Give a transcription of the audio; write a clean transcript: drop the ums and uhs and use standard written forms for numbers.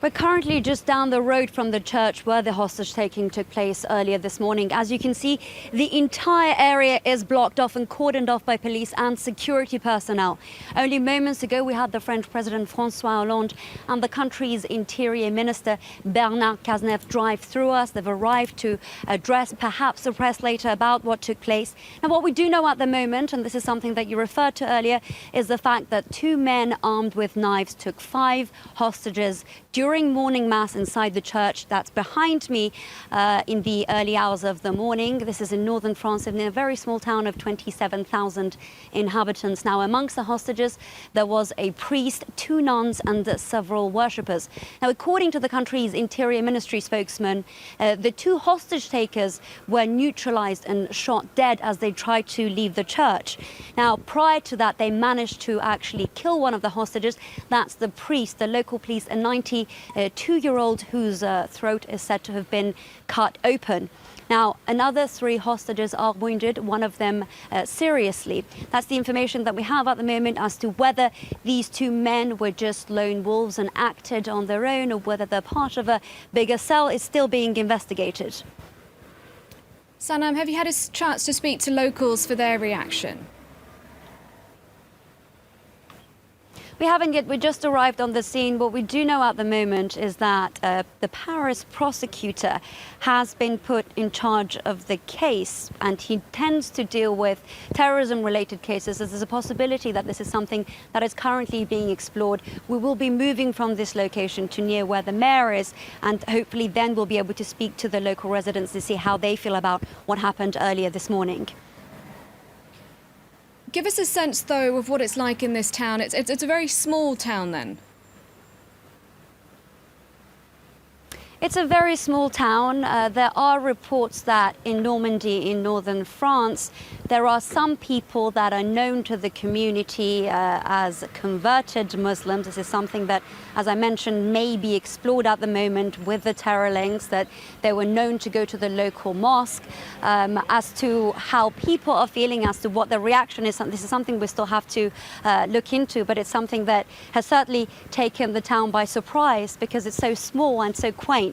We're currently just down the road from the church where the hostage-taking took place earlier this morning. As you can see, the entire area is blocked off and cordoned off by police and security personnel. Only moments ago, we had the French President François Hollande and the country's Interior Minister Bernard Cazeneuve drive through us. They've arrived to address perhaps the press later about what took place. Now, what we do know at the moment, and this is something that you referred to earlier, is the fact that two men armed with knives took 5 hostages during morning mass inside the church that's behind me in the early hours of the morning. This is in northern France, in a very small town of 27,000 inhabitants. Now, amongst the hostages, there was a priest, 2 nuns, and several worshippers. Now, according to the country's Interior Ministry spokesman, the 2 hostage takers were neutralized and shot dead as they tried to leave the church. Now, prior to that, they managed to actually kill one of the hostages. That's the priest. The local police, a 92-year-old whose throat is said to have been cut open. Now, another 3 hostages are wounded, one of them seriously. That's the information that we have at the moment as to whether these 2 men were just lone wolves and acted on their own, or whether they're part of a bigger cell is still being investigated. Sanam, have you had a chance to speak to locals for their reaction? We haven't yet. We just arrived on the scene. What we do know at the moment is that the Paris prosecutor has been put in charge of the case, and he tends to deal with terrorism-related cases. There's a possibility that this is something that is currently being explored. We will be moving from this location to near where the mayor is, and hopefully then we'll be able to speak to the local residents to see how they feel about what happened earlier this morning. Give us a sense, though, of what it's like in this town. It's a very small town, then. It's a very small town. There are reports that in Normandy, in northern France, there are some people that are known to the community as converted Muslims. This is something that, as I mentioned, may be explored at the moment with the terror links, that they were known to go to the local mosque. As to how people are feeling, as to what the reaction is, this is something we still have to look into, but it's something that has certainly taken the town by surprise because it's so small and so quaint.